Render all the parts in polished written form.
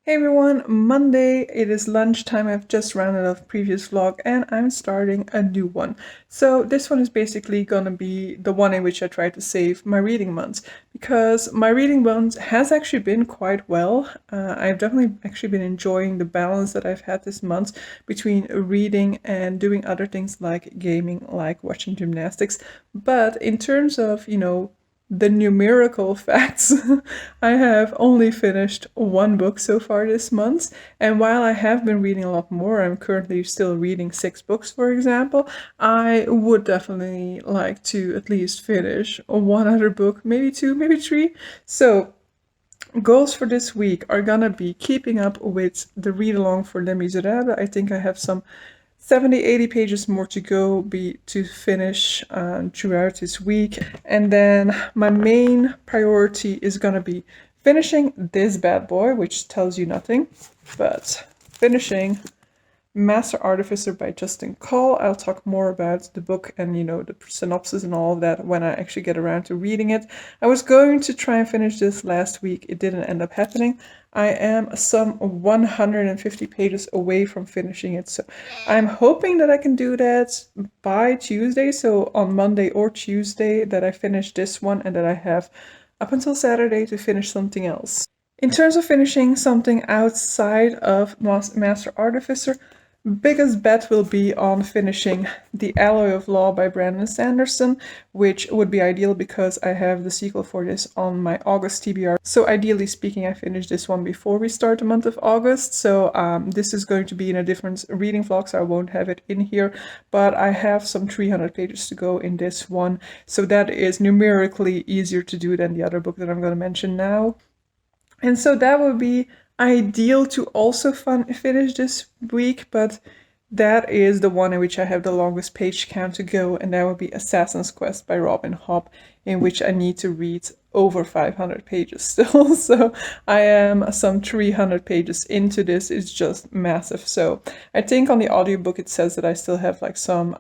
Hey everyone, Monday, it is lunchtime. I've just rounded off previous vlog and I'm starting a new one. So this one is basically gonna be the one in which I try to save my reading months because my reading month has actually been quite well. I've definitely actually been enjoying the balance that I've had this month between reading and doing other things like gaming, like watching gymnastics. But in terms of, the numerical facts, I have only finished one book so far this month, and while I have been reading a lot more, I'm currently still reading 6 books, for example. I would definitely like to at least finish one other book, maybe two, maybe three. So goals for this week are gonna be keeping up with the read along for Les Miserables. I think I have some 70-80 pages more to go to finish throughout this week. And then my main priority is gonna be finishing this bad boy, which tells you nothing, but finishing Master Artificer by Justin Call. I'll talk more about the book and, the synopsis and all of that when I actually get around to reading it. I was going to try and finish this last week. It didn't end up happening. I am some 150 pages away from finishing it. So I'm hoping that I can do that by Tuesday. So on Monday or Tuesday that I finish this one and that I have up until Saturday to finish something else. In terms of finishing something outside of Master Artificer, biggest bet will be on finishing The Alloy of Law by Brandon Sanderson, which would be ideal because I have the sequel for this on my August TBR. So ideally speaking, I finish this one before we start the month of August. So this is going to be in a different reading vlog, so I won't have it in here. But I have some 300 pages to go in this one. So that is numerically easier to do than the other book that I'm going to mention now. And so that would be ideal to also finish this week, but that is the one in which I have the longest page count to go, and that would be Assassin's Quest by Robin Hobb, in which I need to read over 500 pages still. So I am some 300 pages into this. It's just massive. So I think on the audiobook it says that I still have like some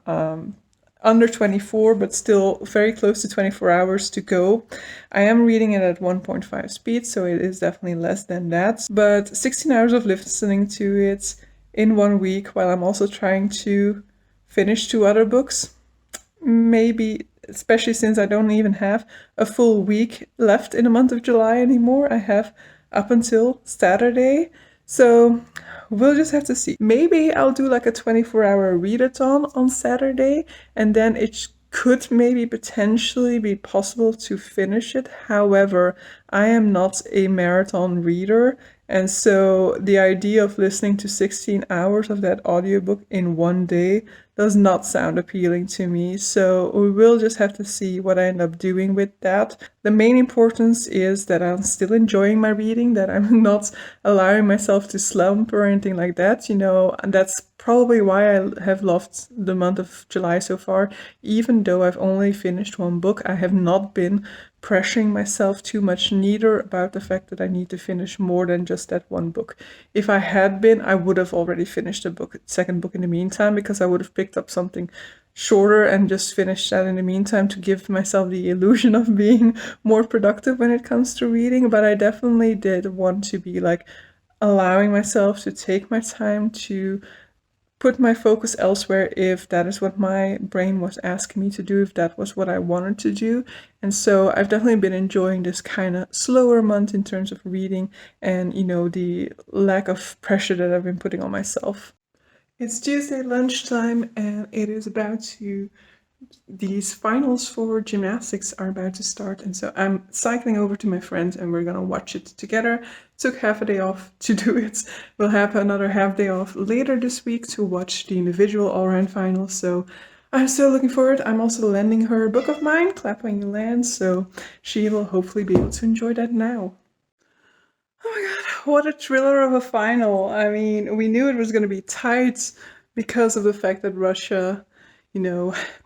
under 24, but still very close to 24 hours to go. I am reading it at 1.5 speed, so it is definitely less than that. But 16 hours of listening to it in 1 week, while I'm also trying to finish 2 other books. Maybe, especially since I don't even have a full week left in the month of July anymore. I have up until Saturday. So we'll just have to see. Maybe I'll do like a 24-hour readathon on Saturday, and then it could maybe potentially be possible to finish it. However, I am not a marathon reader, and so the idea of listening to 16 hours of that audiobook in one day does not sound appealing to me. So we will just have to see what I end up doing with that. The main importance is that I'm still enjoying my reading, that I'm not allowing myself to slump or anything like that, and that's probably why I have loved the month of July so far. Even though I've only finished one book, I have not been pressuring myself too much, neither about the fact that I need to finish more than just that one book. If I had been, I would have already finished the second book in the meantime, because I would have picked up something shorter and just finished that in the meantime to give myself the illusion of being more productive when it comes to reading. But I definitely did want to be like allowing myself to take my time to put my focus elsewhere if that is what my brain was asking me to do, if that was what I wanted to do. And so I've definitely been enjoying this kind of slower month in terms of reading and, the lack of pressure that I've been putting on myself. It's Tuesday lunchtime and it is about to these finals for gymnastics are about to start, and so I'm cycling over to my friends and we're gonna watch it together. Took half a day off to do it. We'll have another half day off later this week to watch the individual all-round finals, so I'm still looking forward. I'm also lending her a book of mine, Clap When You Land, so she will hopefully be able to enjoy that now. Oh my god, what a thriller of a final. I mean, we knew it was going to be tight because of the fact that Russia,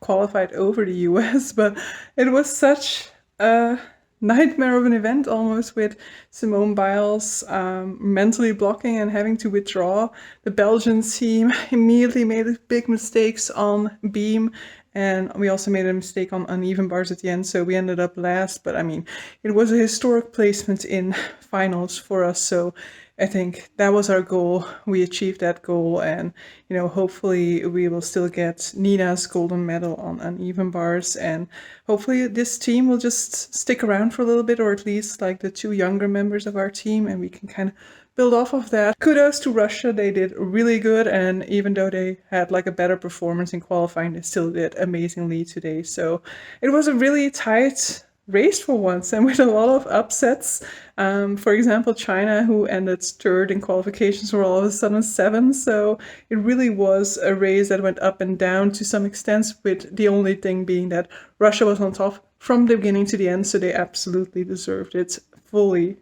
qualified over the US, but it was such a nightmare of an event almost, with Simone Biles mentally blocking and having to withdraw. The Belgian team immediately made big mistakes on beam And we also made a mistake on uneven bars at the end, so we ended up last. But I mean, it was a historic placement in finals for us, so I think that was our goal. We achieved that goal, and hopefully we will still get Nina's golden medal on uneven bars, and hopefully this team will just stick around for a little bit, or at least like the two younger members of our team, and we can kind of build off of that. Kudos to Russia, they did really good, and even though they had like a better performance in qualifying, they still did amazingly today. So it was a really tight race for once, and with a lot of upsets. For example, China, who ended third in qualifications, were all of a sudden 7th. So it really was a race that went up and down to some extent, with the only thing being that Russia was on top from the beginning to the end, so they absolutely deserved it fully.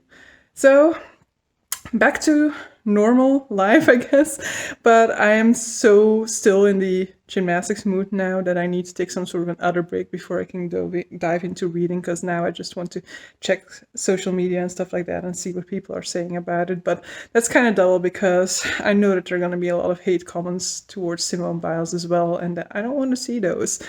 So back to normal life, I guess, but I am so still in the gymnastics mood now that I need to take some sort of an other break before I can dive into reading, because now I just want to check social media and stuff like that and see what people are saying about it. But that's kind of dull because I know that there are going to be a lot of hate comments towards Simone Biles as well, and I don't want to see those.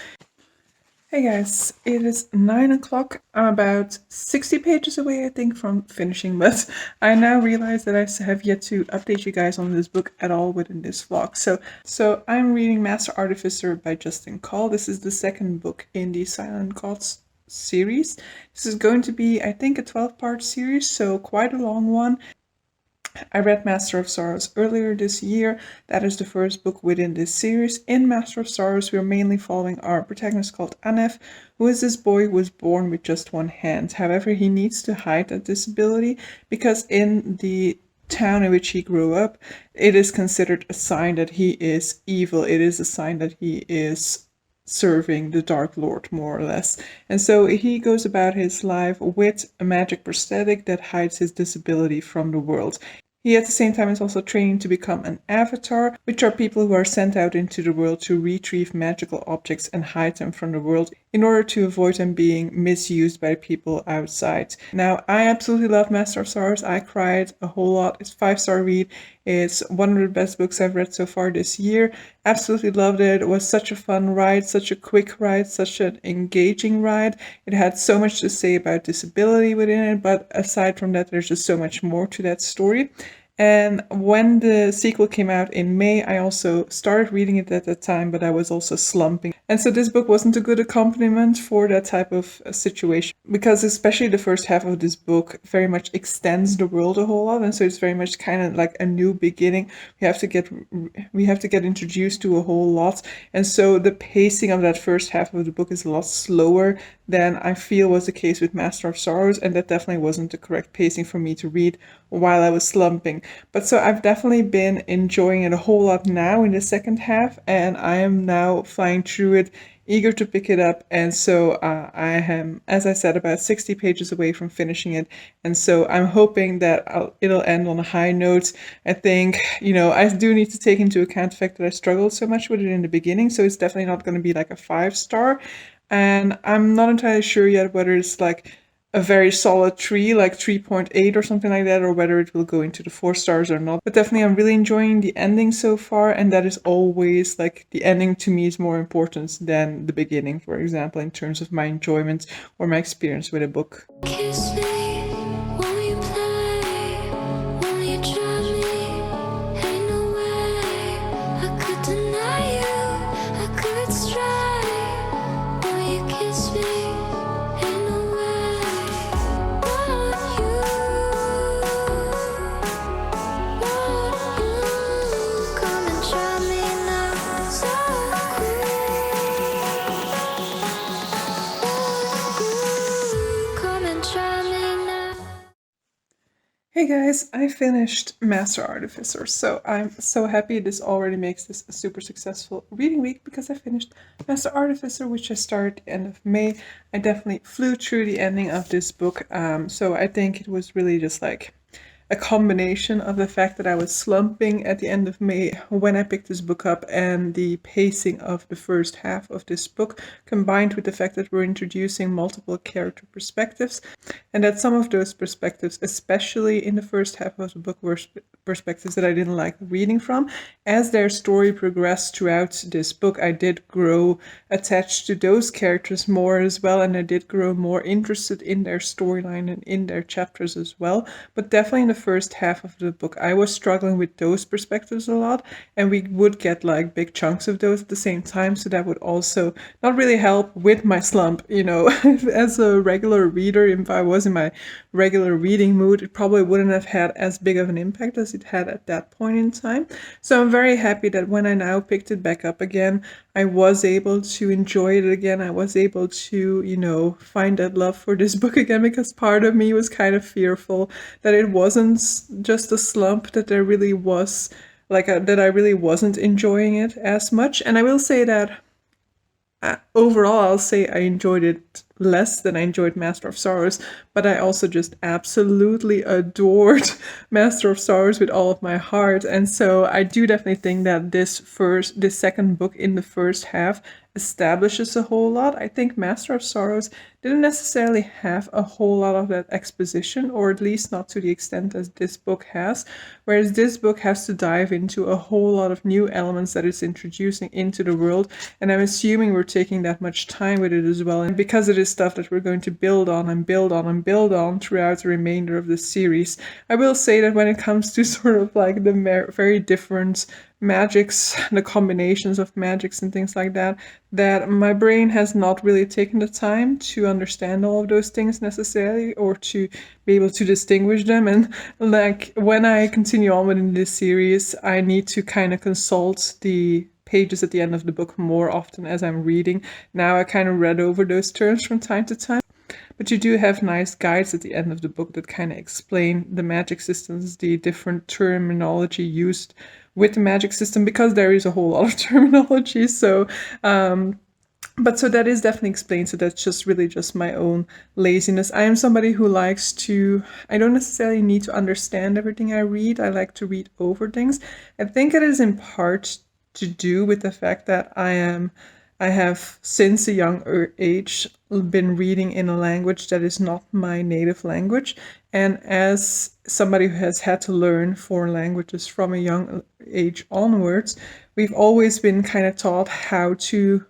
Hey guys, it is 9 o'clock. I'm about 60 pages away, I think, from finishing, but I now realize that I have yet to update you guys on this book at all within this vlog. So I'm reading Master Artificer by Justin Call. This is the second book in the Silent Gods series. This is going to be, I think, a 12-part series, so quite a long one. I read Master of Sorrows earlier this year. That is the first book within this series. In Master of Sorrows, we are mainly following our protagonist called Anef, who is this boy who was born with just one hand. However, he needs to hide that disability because in the town in which he grew up, it is considered a sign that he is evil. It is a sign that he is serving the Dark Lord, more or less. And so he goes about his life with a magic prosthetic that hides his disability from the world. He at the same time is also training to become an avatar, which are people who are sent out into the world to retrieve magical objects and hide them from the world in order to avoid them being misused by people outside. Now, I absolutely love Master of Sorrows. I cried a whole lot. It's a 5-star read. It's one of the best books I've read so far this year. Absolutely loved it. It was such a fun ride, such a quick ride, such an engaging ride. It had so much to say about disability within it, but aside from that, there's just so much more to that story. And when the sequel came out in May, I also started reading it at that time, but I was also slumping. And so this book wasn't a good accompaniment for that type of situation, because especially the first half of this book very much extends the world a whole lot, and so it's very much kind of like a new beginning. We have to get introduced to a whole lot, and so the pacing of that first half of the book is a lot slower than I feel was the case with Master of Sorrows, and that definitely wasn't the correct pacing for me to read while I was slumping. But so I've definitely been enjoying it a whole lot now in the second half, and I am now flying through it, eager to pick it up. And so I am, as I said, about 60 pages away from finishing it, and so I'm hoping that it'll end on a high note. I think, I do need to take into account the fact that I struggled so much with it in the beginning, so it's definitely not going to be like a 5-star. And I'm not entirely sure yet whether it's like a very solid 3, like 3.8 or something like that, or whether it will go into the 4 stars or not. But definitely I'm really enjoying the ending so far, and that is always like, the ending to me is more important than the beginning, for example, in terms of my enjoyment or my experience with a book. Kiss me. Hey guys, I finished Master Artificer, so I'm so happy. This already makes this a super successful reading week because I finished Master Artificer, which I started at the end of May. I definitely flew through the ending of this book, so I think it was really just like a combination of the fact that I was slumping at the end of May when I picked this book up, and the pacing of the first half of this book, combined with the fact that we're introducing multiple character perspectives, and that some of those perspectives, especially in the first half of the book, were perspectives that I didn't like reading from. As their story progressed throughout this book, I did grow attached to those characters more as well, and I did grow more interested in their storyline and in their chapters as well. But definitely in the first half of the book, I was struggling with those perspectives a lot, and we would get like big chunks of those at the same time, so that would also not really help with my slump, you know. As a regular reader, if I was in my regular reading mood, it probably wouldn't have had as big of an impact as it had at that point in time. So I'm very happy that when I now picked it back up again, I was able to enjoy it again. I was able to, you know, find that love for this book again, because part of me was kind of fearful that it wasn't just a slump, that there really was that I really wasn't enjoying it as much. And I will say that overall, I'll say I enjoyed it less than I enjoyed Master of Sorrows, but I also just absolutely adored Master of Sorrows with all of my heart. And so I do definitely think that this second book in the first half establishes a whole lot. I think Master of Sorrows didn't necessarily have a whole lot of that exposition, or at least not to the extent as this book has, whereas this book has to dive into a whole lot of new elements that it's introducing into the world, and I'm assuming we're taking that much time with it as well, and because it is stuff that we're going to build on and build on and build on throughout the remainder of the series. I will say that when it comes to sort of like the very different magics, the combinations of magics and things like that, that my brain has not really taken the time to understand all of those things necessarily, or to be able to distinguish them. And like when I continue on within this series, I need to kind of consult the pages at the end of the book more often as I'm reading. Now I kind of read over those terms from time to time, but you do have nice guides at the end of the book that kind of explain the magic systems, the different terminology used with the magic system, because there is a whole lot of terminology. So but so that is definitely explained. So that's just really just my own laziness. I am somebody who likes to, I don't necessarily need to understand everything I read. I like to read over things. I think it is in part to do with the fact that I have since a young age been reading in a language that is not my native language. And as somebody who has had to learn foreign languages from a young age onwards, we've always been kind of taught how to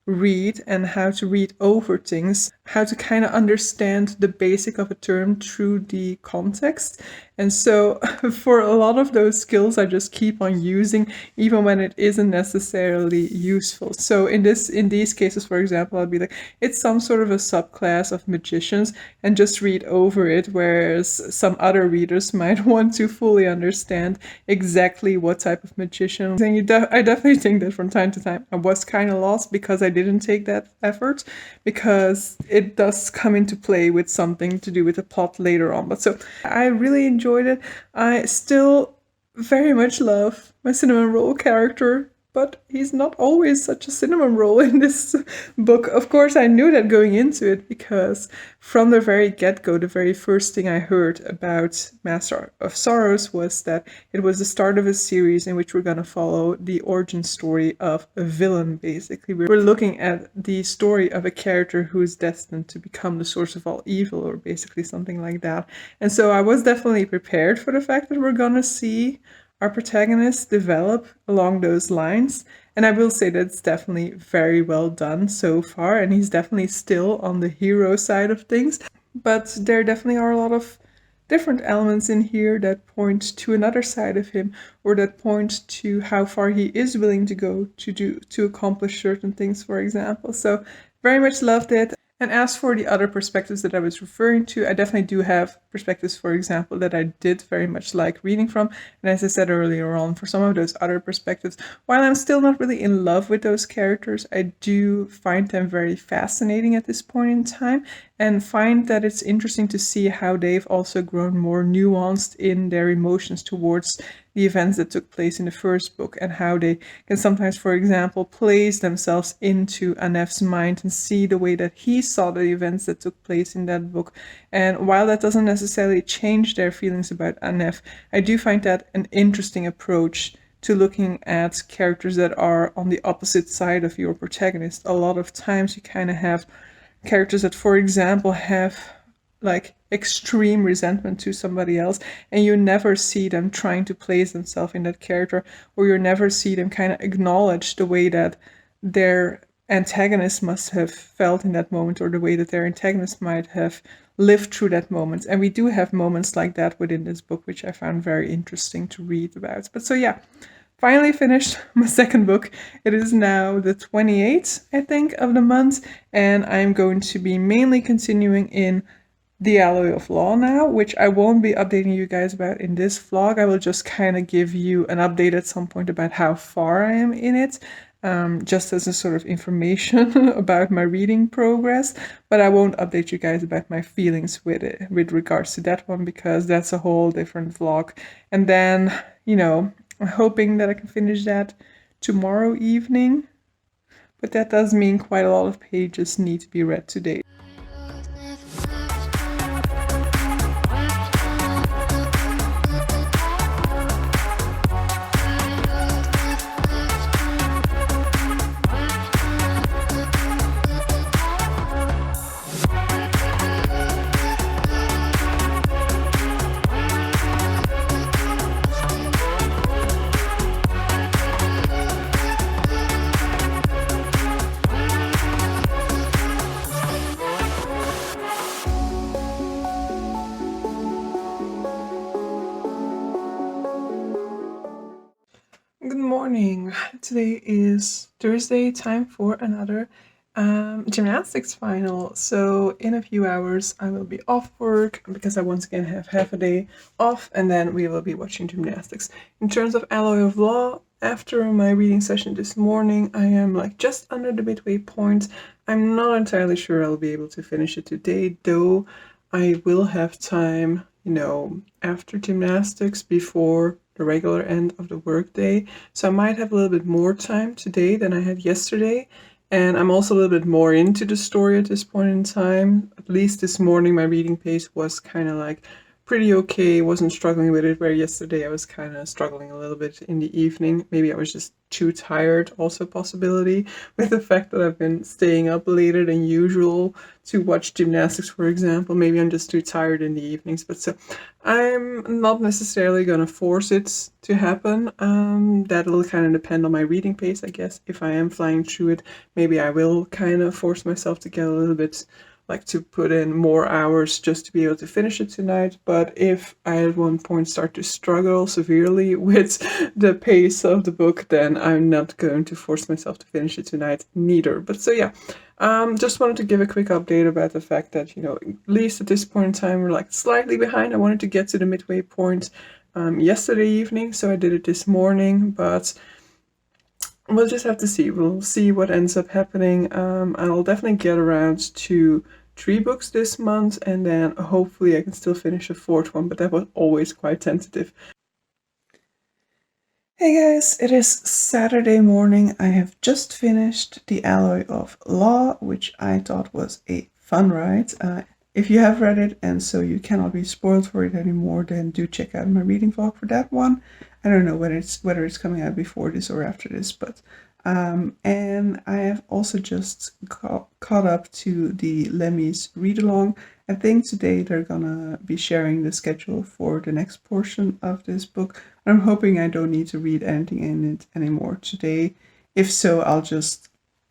read and how to read over things, how to kind of understand the basic of a term through the context. And so for a lot of those skills, I just keep on using, even when it isn't necessarily useful. So in these cases, for example, I'll be like, it's some sort of a subclass of magicians, and just read over it, whereas some other readers might want to fully understand exactly what type of magician. And I definitely think that from time to time I was kind of lost because I didn't take that effort, because it does come into play with something to do with the plot later on. But so I really enjoyed it. I still very much love my cinnamon roll character, but he's not always such a cinnamon roll in this book. Of course, I knew that going into it, because from the very get-go, the very first thing I heard about Master of Sorrows was that it was the start of a series in which we're going to follow the origin story of a villain, basically. We're looking at the story of a character who is destined to become the source of all evil, or basically something like that. And so I was definitely prepared for the fact that we're going to see our protagonists develop along those lines. And I will say that it's definitely very well done so far, and he's definitely still on the hero side of things. But there definitely are a lot of different elements in here that point to another side of him, or that point to how far he is willing to go to accomplish certain things, for example. So very much loved it. And as for the other perspectives that I was referring to, I definitely do have perspectives, for example, that I did very much like reading from. And as I said earlier on, for some of those other perspectives, while I'm still not really in love with those characters, I do find them very fascinating at this point in time, and find that it's interesting to see how they've also grown more nuanced in their emotions towards the events that took place in the first book, and how they can sometimes, for example, place themselves into Anef's mind and see the way that he saw the events that took place in that book. And while that doesn't necessarily change their feelings about Anef, I do find that an interesting approach to looking at characters that are on the opposite side of your protagonist. A lot of times you kind of have characters that, for example, have like extreme resentment to somebody else, and you never see them trying to place themselves in that character, or you never see them kind of acknowledge the way that their antagonist must have felt in that moment, or the way that their antagonist might have lived through that moment. And we do have moments like that within this book, which I found very interesting to read about. But so yeah, finally finished my second book. It is now the 28th, I think, of the month, and I'm going to be mainly continuing in The Alloy of Law now, which I won't be updating you guys about in this vlog. I will just kind of give you an update at some point about how far I am in it, just as a sort of information about my reading progress. But I won't update you guys about my feelings with it, with regards to that one, because that's a whole different vlog. And then, you know, I'm hoping that I can finish that tomorrow evening. But that does mean quite a lot of pages need to be read today. Good morning. Today is Thursday, time for another gymnastics final. So in a few hours I will be off work because I once again have half a day off, and then we will be watching gymnastics. In terms of Alloy of Law, after my reading session this morning, I am like just under the midway point. I'm not entirely sure I'll be able to finish it today, though I will have time, you know, after gymnastics before the regular end of the workday. So I might have a little bit more time today than I had yesterday. And I'm also a little bit more into the story at this point in time. At least this morning, my reading pace was kind of like pretty okay. Wasn't struggling with it, where yesterday I was kind of struggling a little bit in the evening. Maybe I was just too tired, also a possibility, with the fact that I've been staying up later than usual to watch gymnastics, for example. Maybe I'm just too tired in the evenings. But so I'm not necessarily going to force it to happen. That'll kind of depend on my reading pace, I guess. If I am flying through it, maybe I will kind of force myself to get a little bit, like, to put in more hours just to be able to finish it tonight. But if I at one point start to struggle severely with the pace of the book, then I'm not going to force myself to finish it tonight neither. But so yeah, just wanted to give a quick update about the fact that, you know, at least at this point in time, we're like slightly behind. I wanted to get to the midway point yesterday evening, so I did it this morning, but we'll just have to see. We'll see what ends up happening. I'll definitely get around to 3 books this month, and then hopefully I can still finish a 4th one, but that was always quite tentative. Hey guys, it is Saturday morning. I have just finished The Alloy of Law, which I thought was a fun ride. If you have read it and so you cannot be spoiled for it anymore, then do check out my reading vlog for that one. I don't know whether it's coming out before this or after this, but and I have also just caught up to the Lemmy's read-along. I think today they're gonna be sharing the schedule for the next portion of this book. I'm hoping I don't need to read anything in it anymore today. If so, I'll just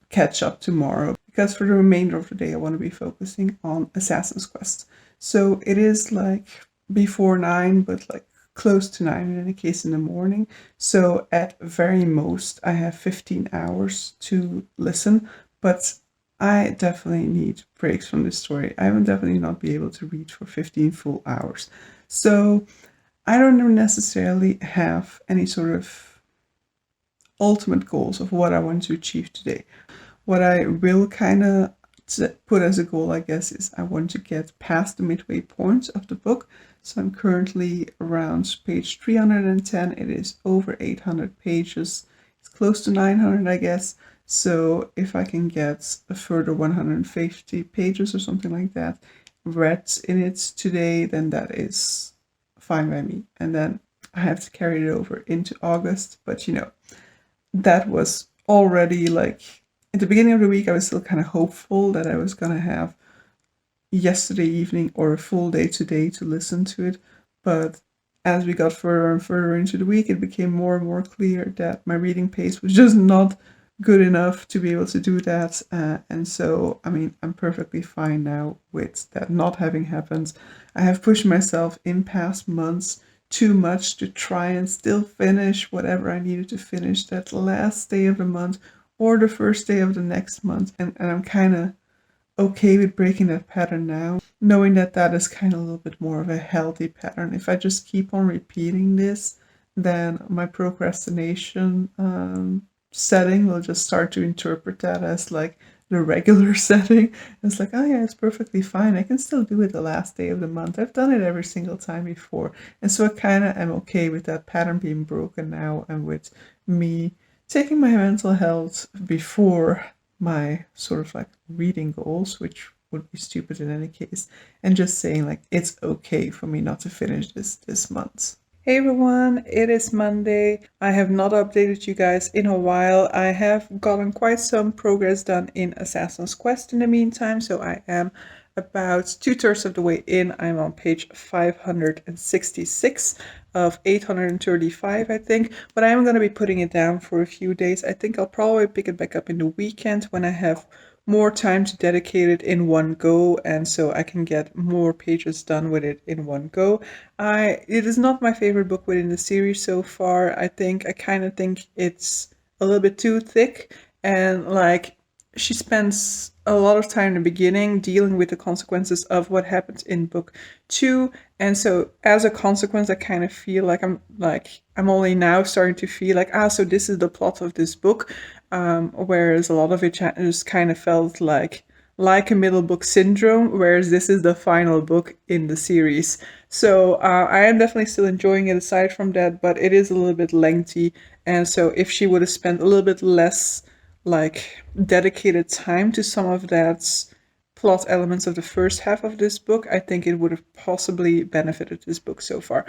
catch up tomorrow, because for the remainder of the day I want to be focusing on Assassin's Quest. So it is like before 9, but like close to 9 in any case in the morning. So at very most I have 15 hours to listen, but I definitely need breaks from this story. I will definitely not be able to read for 15 full hours. So I don't necessarily have any sort of ultimate goals of what I want to achieve today. What I will kind of put as a goal, I guess, is I want to get past the midway point of the book. So I'm currently around page 310. It is over 800 pages. It's close to 900, I guess. So if I can get a further 150 pages or something like that read in it today, then that is fine by me. And then I have to carry it over into August. But you know, that was already like, at the beginning of the week, I was still kind of hopeful that I was going to have yesterday evening or a full day today to listen to it. But as we got further and further into the week, it became more and more clear that my reading pace was just not good enough to be able to do that. And so, I mean, I'm perfectly fine now with that not having happened. I have pushed myself in past months too much to try and still finish whatever I needed to finish that last day of the month or the first day of the next month. And I'm kind of okay with breaking that pattern now, knowing that that is kind of a little bit more of a healthy pattern. If I just keep on repeating this, then my procrastination setting will just start to interpret that as like the regular setting. It's like, oh yeah, it's perfectly fine. I can still do it the last day of the month. I've done it every single time before. And so I kind of am okay with that pattern being broken now, and with me taking my mental health before my sort of like reading goals, which would be stupid in any case, and just saying like it's okay for me not to finish this month. Hey everyone, it is Monday. I have not updated you guys in a while. I have gotten quite some progress done in Assassin's Quest in the meantime, so I am about 2/3 of the way in. I'm on page 566 of 835, I think, but I am going to be putting it down for a few days. I think I'll probably pick it back up in the weekend when I have more time to dedicate it in one go, and so I can get more pages done with it in one go. It is not my favorite book within the series so far. I kind of think it's a little bit too thick, and like she spends a lot of time in the beginning dealing with the consequences of what happens in book 2, and so as a consequence I kind of feel like I'm only now starting to feel like, so this is the plot of this book, whereas a lot of it just kind of felt like a middle book syndrome, whereas this is the final book in the series. So I am definitely still enjoying it aside from that, but it is a little bit lengthy, and so if she would have spent a little bit less like dedicated time to some of that plot elements of the first half of this book, I think it would have possibly benefited this book so far.